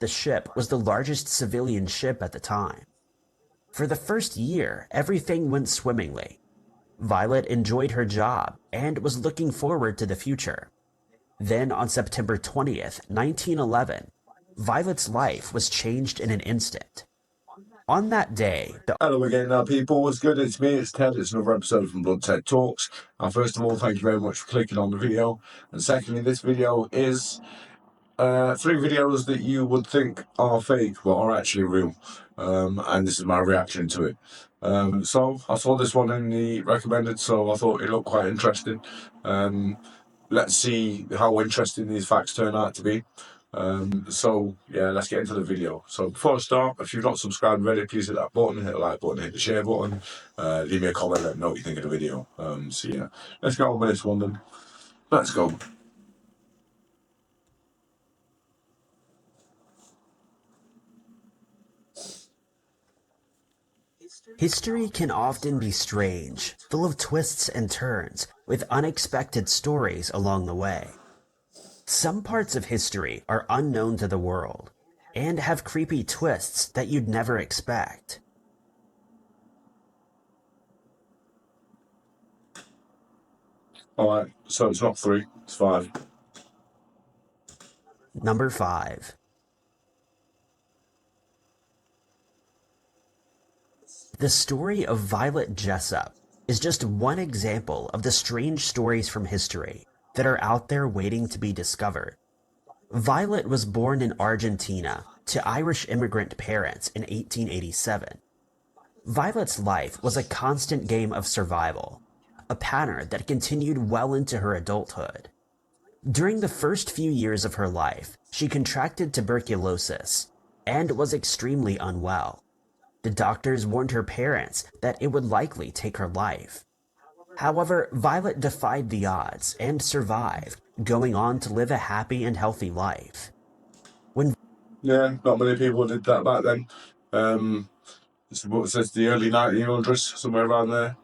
The ship was the largest civilian ship at the time. For the first year, everything went swimmingly. Violet enjoyed her job and was looking forward to the future. Then on September 20th, 1911, Violet's life was changed in an instant. On that day, the Hello again now people, what's good? It's me, it's Ted, it's another episode from Blood Ted Talks. And first of all, thank you very much for clicking on the video. And secondly, this video is 3 videos that you would think are fake but are actually real. And this is my reaction to it. So I saw this one in the recommended, so I thought it looked quite interesting. Let's see how interesting these facts turn out to be. So yeah, let's get into the video. So before I start, if you've not subscribed already, please hit that button, hit the like button, hit the share button, leave me a comment, let me know what you think of the video. So yeah, let's get on with this one then. Let's go. history can often be strange, full of twists and turns, with unexpected stories along the way. Some parts of history are unknown to the world and have creepy twists that you'd never expect. Alright, so it's not 3, it's 5. Number 5. The story of Violet Jessup is just one example of the strange stories from history that are out there waiting to be discovered. Violet was born in Argentina to Irish immigrant parents in 1887. Violet's life was a constant game of survival, a pattern that continued well into her adulthood. During the first few years of her life, she contracted tuberculosis and was extremely unwell. The doctors warned her parents that it would likely take her life. However, Violet defied the odds and survived, going on to live a happy and healthy life. Yeah, not many people did that back then. It's what it says, the early 1900s, somewhere around there,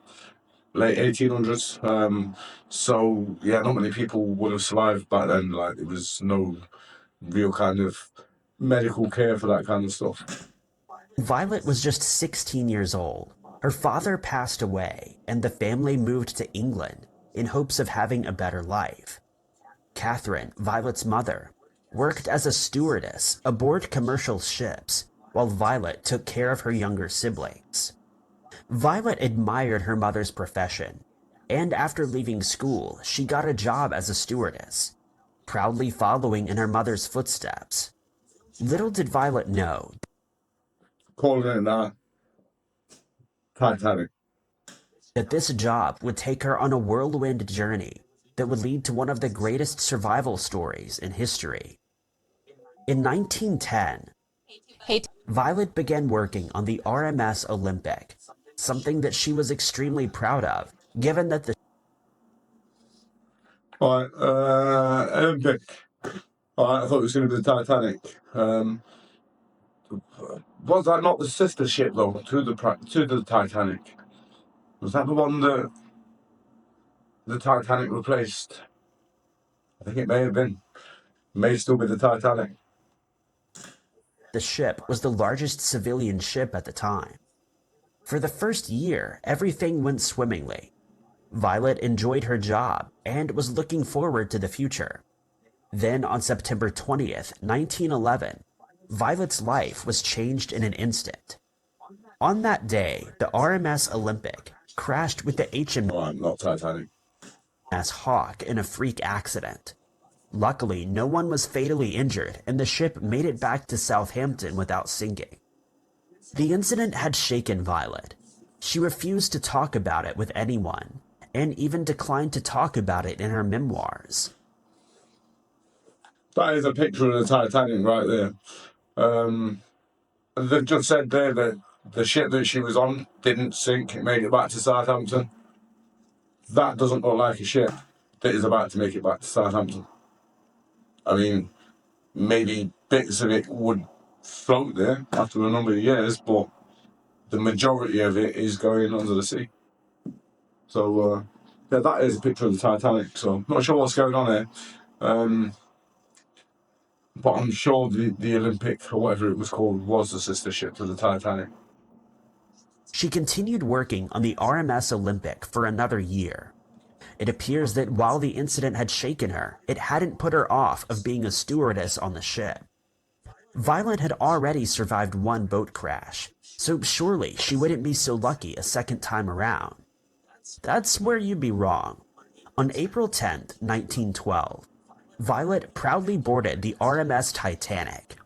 late 1800s. So yeah, not many people would have survived back then. Like, there was no real kind of medical care for that kind of stuff. Violet was just 16 years old. Her father passed away, and the family moved to England in hopes of having a better life. Catherine, Violet's mother, worked as a stewardess aboard commercial ships, while Violet took care of her younger siblings. Violet admired her mother's profession, and after leaving school, she got a job as a stewardess, proudly following in her mother's footsteps. Little did Violet know Calling it now, Titanic. that this job would take her on a whirlwind journey that would lead to one of the greatest survival stories in history. In 1910, Violet began working on the RMS Olympic, something that she was extremely proud of, given that the Alright, Olympic. Alright, I thought it was going to be the Titanic. Was that not the sister ship though to the Titanic? Was that the one that the Titanic replaced? I think it may have been. May still be the Titanic. the ship was the largest civilian ship at the time. For the first year, everything went swimmingly. Violet enjoyed her job and was looking forward to the future. Then on September 20th, 1911, Violet's life was changed in an instant. On that day, the RMS Olympic crashed with the Alright, not Titanic. HMS Hawk in a freak accident. Luckily, no one was fatally injured and the ship made it back to Southampton without sinking. The incident had shaken Violet. She refused to talk about it with anyone, and even declined to talk about it in her memoirs. That is a picture of the Titanic right there. They've just said there that the ship that she was on didn't sink, it made it back to Southampton. That doesn't look like a ship that is about to make it back to Southampton. I mean, maybe bits of it would float there after a number of years, but the majority of it is going under the sea. So, yeah, that is a picture of the Titanic, so not sure what's going on here. But I'm sure the Olympic, or whatever it was called, was the sister ship to the Titanic. She continued working on the RMS Olympic for another year. It appears that while the incident had shaken her, it hadn't put her off of being a stewardess on the ship. Violet had already survived one boat crash, so surely she wouldn't be so lucky a second time around. That's where you'd be wrong. On April 10th, 1912, Violet proudly boarded the RMS Titanic.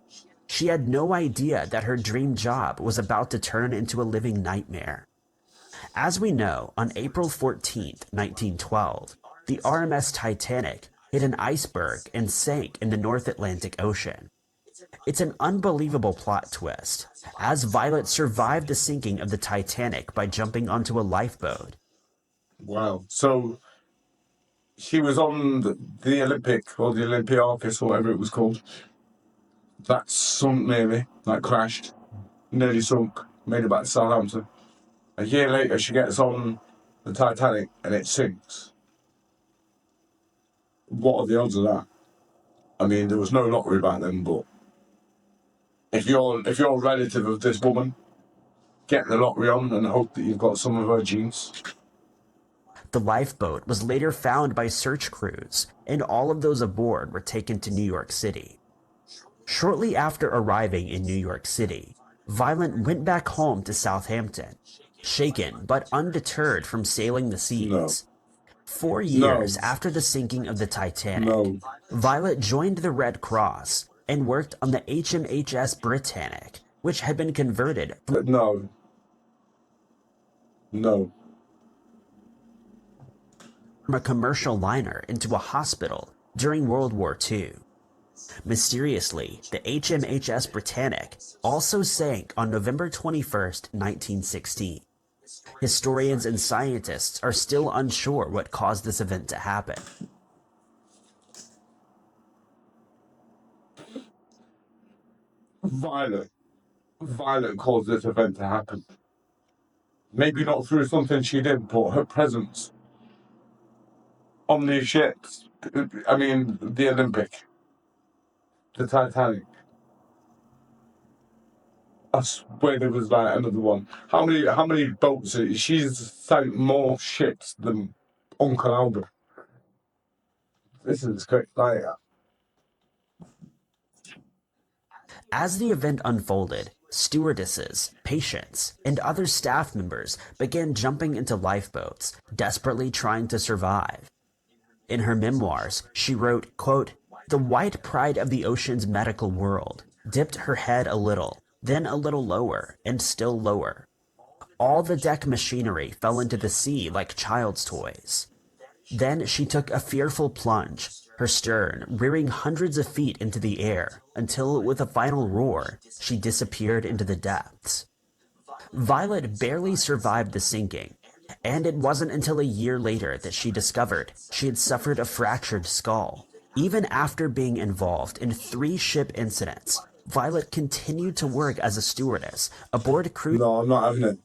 She had no idea that her dream job was about to turn into a living nightmare. As we know, on April 14th, 1912, the RMS Titanic hit an iceberg and sank in the North Atlantic Ocean. It's an unbelievable plot twist, as Violet survived the sinking of the Titanic by jumping onto a lifeboat. Wow. So she was on the Olympic, or the Olympiakis, or whatever it was called. That sunk nearly, that crashed, nearly sunk, made it back to Southampton. A year later, she gets on the Titanic and it sinks. What are the odds of that? I mean, there was no lottery back then, but if you're a relative of this woman, get the lottery on and hope that you've got some of her genes. The lifeboat was later found by search crews, and all of those aboard were taken to New York City. Shortly after arriving in New York City, Violet went back home to Southampton, shaken but undeterred from sailing the No. seas. 4 No. years after the sinking of the Titanic, No. Violet joined the Red Cross and worked on the HMHS Britannic, which had been converted No. No. from a commercial liner into a hospital during World War II. Mysteriously, the HMHS Britannic also sank on November 21st, 1916. Historians and scientists are still unsure what caused this event to happen. Violet caused this event to happen. Maybe not through something she did, but her presence on these ships. I mean, the Olympic, the Titanic. I swear there was like another one. How many boats? She's sank more ships than Uncle Albert. This is great. Like, As the event unfolded, stewardesses, patients, and other staff members began jumping into lifeboats, desperately trying to survive. In her memoirs, she wrote, quote, "The white pride of the ocean's medical world dipped her head a little, then a little lower, and still lower. All the deck machinery fell into the sea like child's toys. Then she took a fearful plunge, her stern rearing hundreds of feet into the air, until with a final roar, she disappeared into the depths." Violet barely survived the sinking, and it wasn't until a year later that she discovered she had suffered a fractured skull. Even after being involved in 3 ship incidents, Violet continued to work as a stewardess aboard cruise. no, I'm not having it.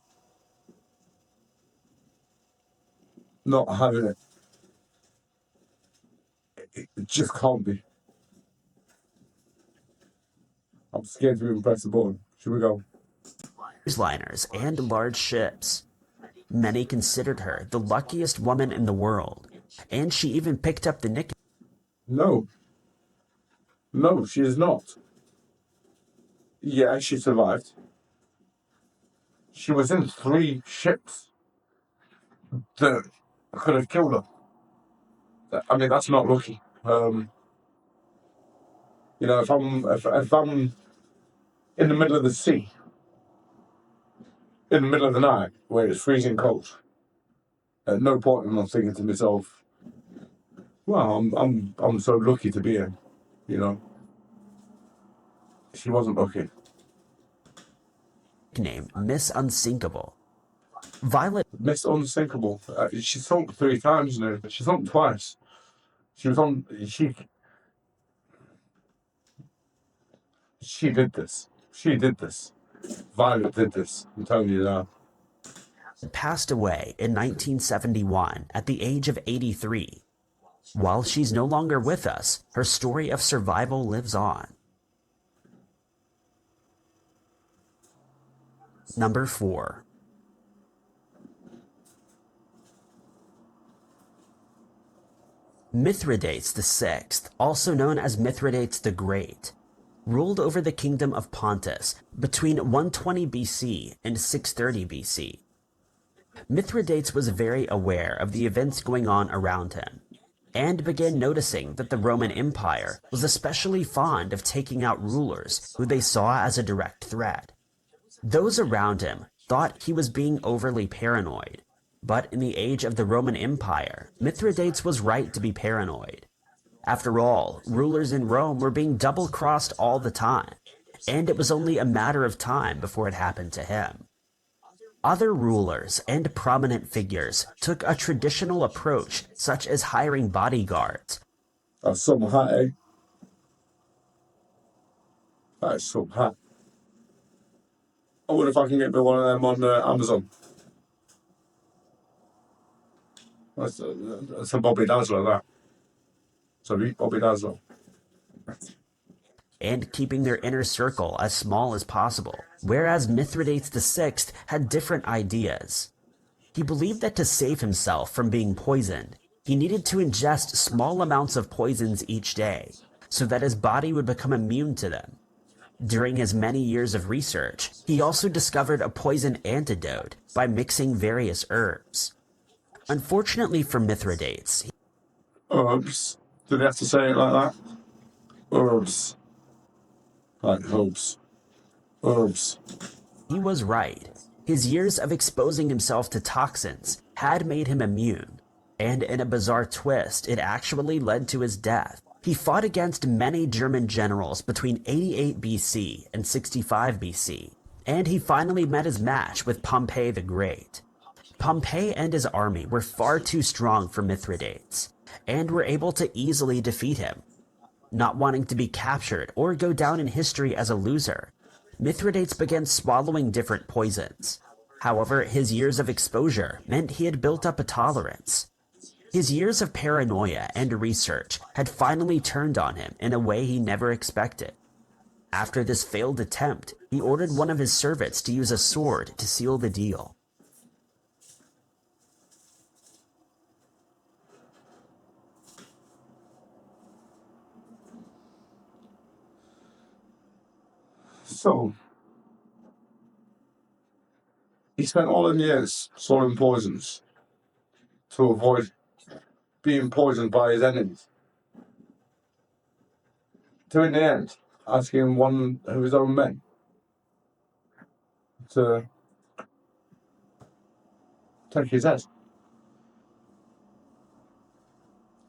Not having it. It just can't be. I'm scared to even press the button. Should we go? Liners and large ships. Many considered her the luckiest woman in the world, and she even picked up the nickname. No. No, she is not. Yeah, she survived. She was in 3 ships that could have killed her. I mean, that's not lucky. You know, if I'm in the middle of the sea, in the middle of the night, where it's freezing cold, at no point am I thinking to myself, "Well, I'm so lucky to be here." You know, she wasn't lucky. Nickname Miss Unsinkable. Violet Miss Unsinkable. She sunk 3 times now. She sunk twice. She was on. She did this. She did this. Violet did this. I'm telling you that. passed away in 1971 at the age of 83. While she's no longer with us, her story of survival lives on. Number 4. Mithridates VI, also known as Mithridates the Great, ruled over the kingdom of Pontus between 120 BC and 630 BC. Mithridates was very aware of the events going on around him, and began noticing that the Roman Empire was especially fond of taking out rulers who they saw as a direct threat. Those around him thought he was being overly paranoid, but in the age of the Roman Empire, Mithridates was right to be paranoid. After all, rulers in Rome were being double-crossed all the time, and it was only a matter of time before it happened to him. Other rulers and prominent figures took a traditional approach, such as hiring bodyguards. That's some hat, eh? That is some hat. I wonder if I can get me one of them on Amazon. That's a Bobby Dazzler, that. Sorry, Bobby Dazzler. And keeping their inner circle as small as possible, whereas Mithridates VI had different ideas. He believed that to save himself from being poisoned, he needed to ingest small amounts of poisons each day, so that his body would become immune to them. During his many years of research, he also discovered a poison antidote by mixing various herbs. Unfortunately for Mithridates, Herbs. Did they have to say it like that? Herbs. Like herbs. Herbs. he was right. His years of exposing himself to toxins had made him immune, and in a bizarre twist, it actually led to his death. He fought against many German generals between 88 BC and 65 BC, and he finally met his match with Pompey the Great. Pompey and his army were far too strong for Mithridates, and were able to easily defeat him. Not wanting to be captured or go down in history as a loser, Mithridates began swallowing different poisons. However, his years of exposure meant he had built up a tolerance. His years of paranoia and research had finally turned on him in a way he never expected. After this failed attempt, he ordered one of his servants to use a sword to seal the deal. So, he spent all them years swallowing poisons to avoid being poisoned by his enemies. To, in the end, asking one of his own men to take his head.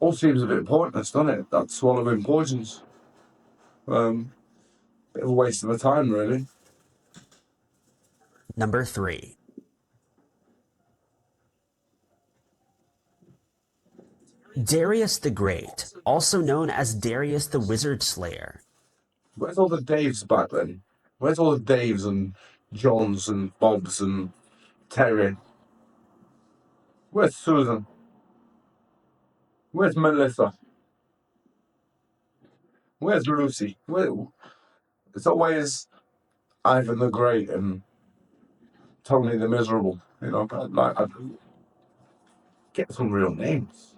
All seems a bit pointless, doesn't it? That swallowing poisons. Bit of a waste of a time, really. Number 3. Darius the Great, also known as Darius the Wizard Slayer. Where's all the Daves back then? Where's all the Daves and Johns and Bobs and Terry? Where's Susan? Where's Melissa? Where's Lucy? It's always Ivan the Great and Tony the Miserable. You know, I'd get some real names.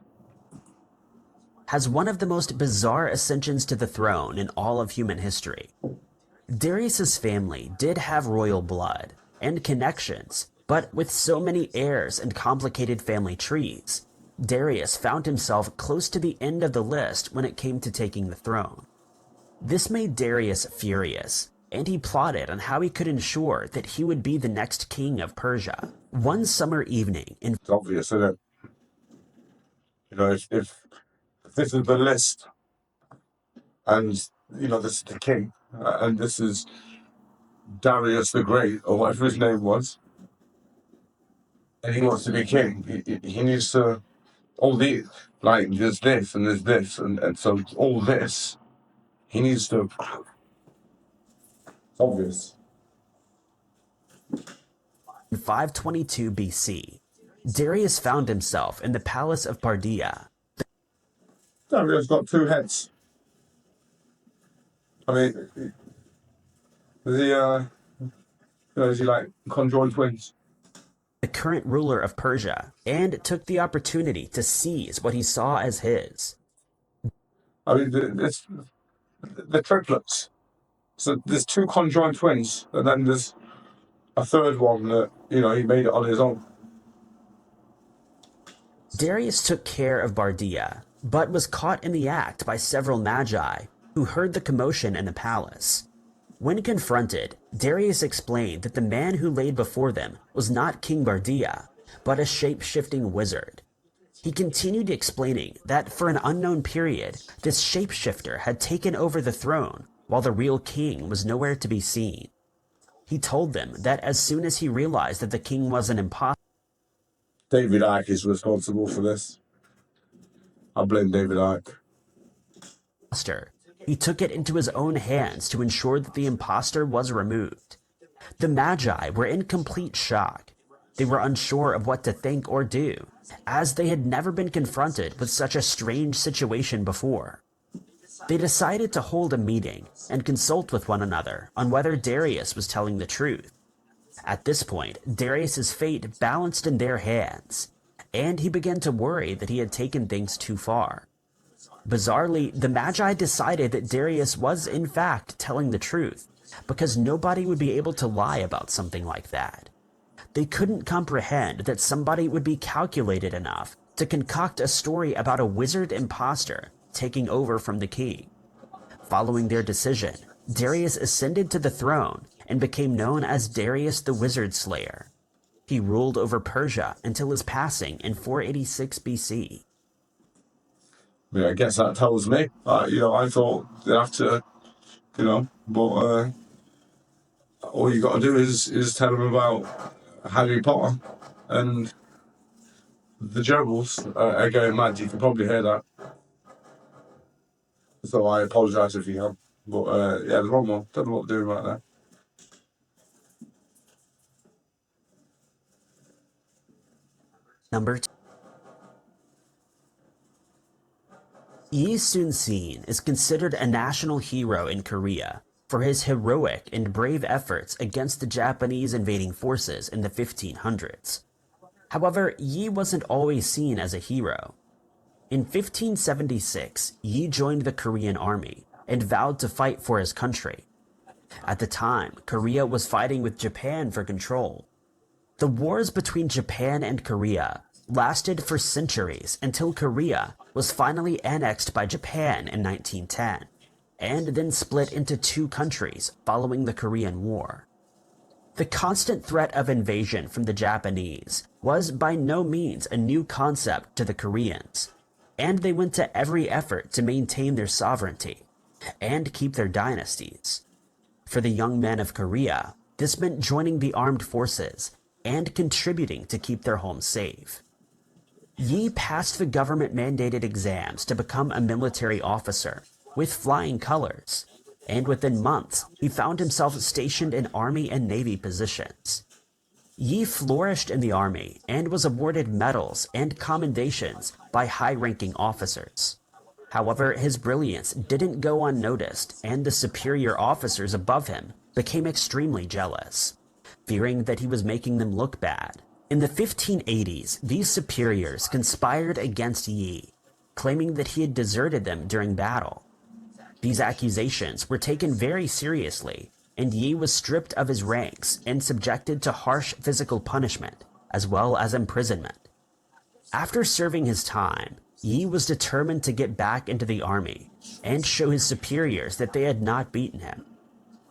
Has one of the most bizarre ascensions to the throne in all of human history. Darius's family did have royal blood and connections, but with so many heirs and complicated family trees, Darius found himself close to the end of the list when it came to taking the throne. This made Darius furious, and he plotted on how he could ensure that he would be the next king of Persia. One summer evening in It's obvious, isn't it? You know, if this is the list, and you know this is the king, and this is Darius the Great, or whatever his name was, and he wants to be king, he needs to all the like there's this and there's this and so all this he needs to. It's obvious. 522 BC, Darius found himself in the palace of Pardia. Darius got two heads. I mean, the Is he like conjoined twins? The current ruler of Persia, and took the opportunity to seize what he saw as his. I mean, the triplets. So there's two conjoined twins, and then there's a third one that he made it on his own. Darius took care of Bardia, but was caught in the act by several magi who heard the commotion in the palace. When confronted, Darius explained that the man who laid before them was not King Bardia, but a shape-shifting wizard. He continued explaining that for an unknown period, this shapeshifter had taken over the throne while the real king was nowhere to be seen. He told them that as soon as he realized that the king was an imposter, David Icke is responsible for this. I blame David Icke. he took it into his own hands to ensure that the imposter was removed. The Magi were in complete shock. They were unsure of what to think or do, as they had never been confronted with such a strange situation before. They decided to hold a meeting and consult with one another on whether Darius was telling the truth. At this point, Darius's fate balanced in their hands, and he began to worry that he had taken things too far. Bizarrely, the Magi decided that Darius was in fact telling the truth, because nobody would be able to lie about something like that. They couldn't comprehend that somebody would be calculated enough to concoct a story about a wizard imposter taking over from the king. Following their decision, Darius ascended to the throne and became known as Darius the Wizard Slayer. He ruled over Persia until his passing in 486 BC. Yeah, I guess that tells me. I thought they'd have to, but all you got to do is tell them about Harry Potter and the gerbils are going mad. You can probably hear that. So I apologise if you can. But yeah, the wrong one. Don't know what they're doing right there. Number 2. Yi Sun-sin is considered a national hero in Korea for his heroic and brave efforts against the Japanese invading forces in the 1500s. However, Yi wasn't always seen as a hero. In 1576, Yi joined the Korean army and vowed to fight for his country. At the time, Korea was fighting with Japan for control. The wars between Japan and Korea lasted for centuries until Korea was finally annexed by Japan in 1910, and then split into two countries following the Korean War. The constant threat of invasion from the Japanese was by no means a new concept to the Koreans, and they went to every effort to maintain their sovereignty and keep their dynasties. For the young men of Korea, this meant joining the armed forces and contributing to keep their homes safe. Yi passed the government-mandated exams to become a military officer with flying colors, and within months, he found himself stationed in Army and Navy positions. Yi flourished in the Army and was awarded medals and commendations by high-ranking officers. However, his brilliance didn't go unnoticed, and the superior officers above him became extremely jealous, fearing that he was making them look bad. In the 1580s, these superiors conspired against Yi, claiming that he had deserted them during battle. These accusations were taken very seriously, and Yi was stripped of his ranks and subjected to harsh physical punishment, as well as imprisonment. After serving his time, Yi was determined to get back into the army and show his superiors that they had not beaten him.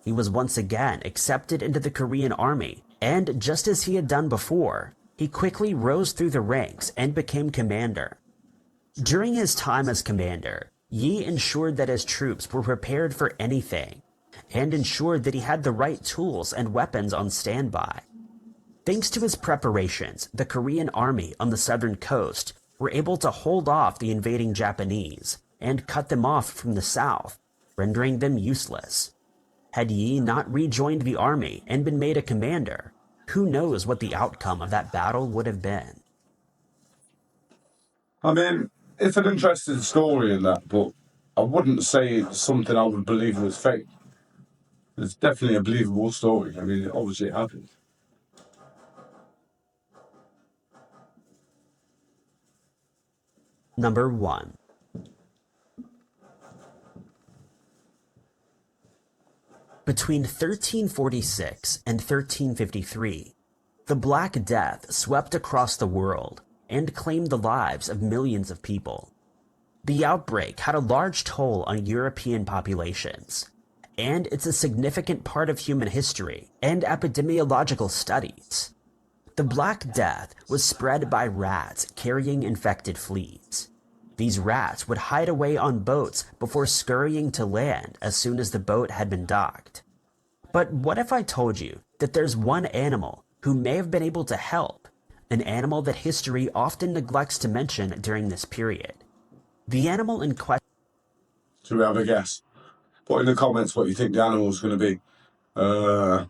He was once again accepted into the Korean army, and just as he had done before, he quickly rose through the ranks and became commander. During his time as commander, Yi ensured that his troops were prepared for anything, and ensured that he had the right tools and weapons on standby. Thanks to his preparations, the Korean army on the southern coast were able to hold off the invading Japanese and cut them off from the south, rendering them useless. Had Yi not rejoined the army and been made a commander, who knows what the outcome of that battle would have been. I mean, it's an interesting story in that, but I wouldn't say it's something I would believe was fake. It's definitely a believable story. I mean, obviously it happened. Number 1. Between 1346 and 1353, the Black Death swept across the world and claimed the lives of millions of people. The outbreak had a large toll on European populations, and it's a significant part of human history and epidemiological studies. The Black Death was spread by rats carrying infected fleas. These rats would hide away on boats before scurrying to land as soon as the boat had been docked. But what if I told you that there's one animal who may have been able to help, an animal that history often neglects to mention during this period? The animal in question. Should we have a guess? Put in the comments what you think the animal's going to be. I'm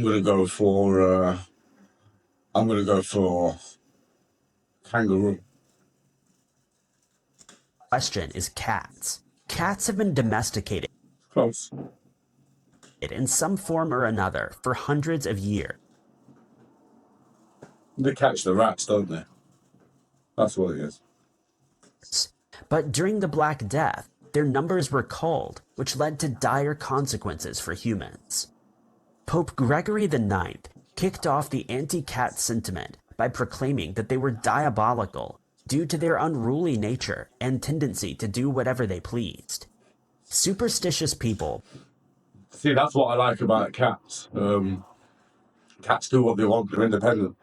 going to go for. I'm going to go for kangaroo. Question is cats. Cats have been domesticated Close. in some form or another for hundreds of years. They catch the rats, don't they? That's what it is. But during the Black Death, their numbers were culled, which led to dire consequences for humans. Pope Gregory IX kicked off the anti-cat sentiment by proclaiming that they were diabolical due to their unruly nature and tendency to do whatever they pleased. Superstitious people. See, that's what I like about cats. Cats do what they want. They're independent.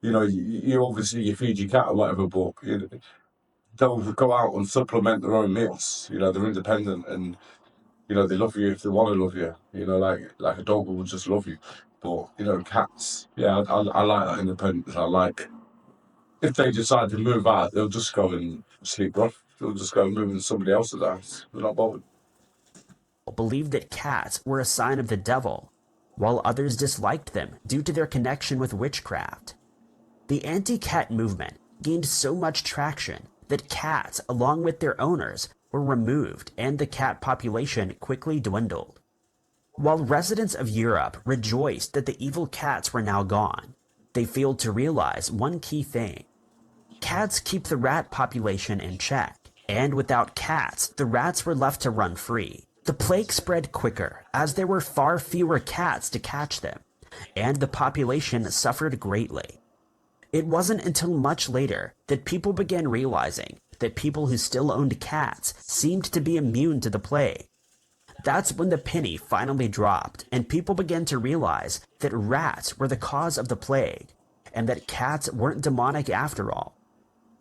You know, you obviously you feed your cat or whatever, but they'll go out and supplement their own meals. You know, they're independent and they love you if they want to love you. You know, like a dog will just love you. But cats, yeah, I like that independence. I like if they decide to move out, they'll just go and sleep rough. They'll just go and move in somebody else's house. They're not bothered. Believed that cats were a sign of the devil, while others disliked them due to their connection with witchcraft. The anti-cat movement gained so much traction that cats, along with their owners, were removed and the cat population quickly dwindled. While residents of Europe rejoiced that the evil cats were now gone, they failed to realize one key thing. Cats keep the rat population in check, and without cats, the rats were left to run free. The plague spread quicker, as there were far fewer cats to catch them, and the population suffered greatly. It wasn't until much later that people began realizing that people who still owned cats seemed to be immune to the plague. That's when the penny finally dropped, and people began to realize that rats were the cause of the plague, and that cats weren't demonic after all.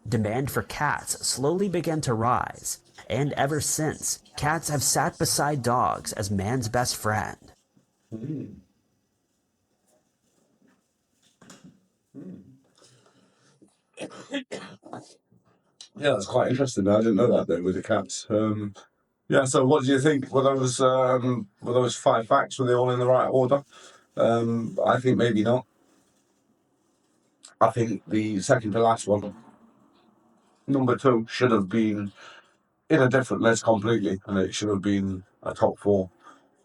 Demand for cats slowly began to rise, and ever since, cats have sat beside dogs as man's best friend. Yeah, that's quite interesting. I didn't know that though with the cats. Yeah. So, what do you think? Were those 5 facts? Were they all in the right order? I think maybe not. I think the second to last one, number 2, should have been in a different list completely, and it should have been a top 4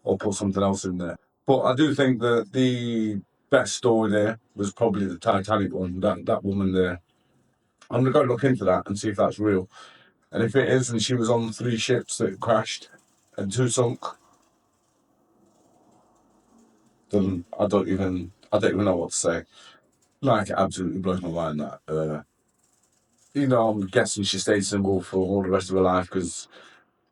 or put something else in there. But I do think that the best story there was probably the Titanic one. That woman there. I'm gonna go look into that and see if that's real. And if it is, and she was on 3 ships that crashed and 2 sunk, then I don't even know what to say. Like, it absolutely blows my mind that. I'm guessing she stayed single for all the rest of her life because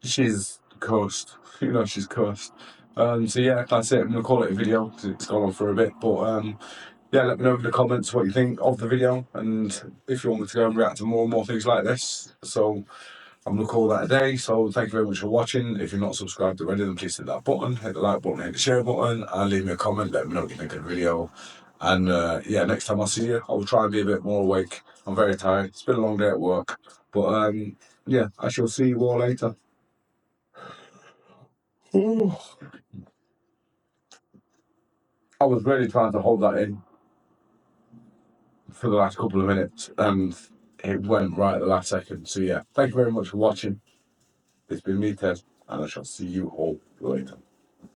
she's cursed. She's cursed. So yeah, that's it. I'm gonna call it a video because it's gone on for a bit. But yeah, let me know in the comments what you think of the video and if you want me to go and react to more and more things like this. So I'm gonna call that a day. So thank you very much for watching. If you're not subscribed already, then please hit that button, hit the like button, hit the share button, and leave me a comment. Let me know what you think of the video. And yeah, next time I see you, I'll try and be a bit more awake. I'm very tired. It's been a long day at work. But yeah, I shall see you all later. Ooh. I was really trying to hold that in for the last couple of minutes, and it went right at the last second. So yeah, thank you very much for watching. It's been me, Ted. and I shall see you all later.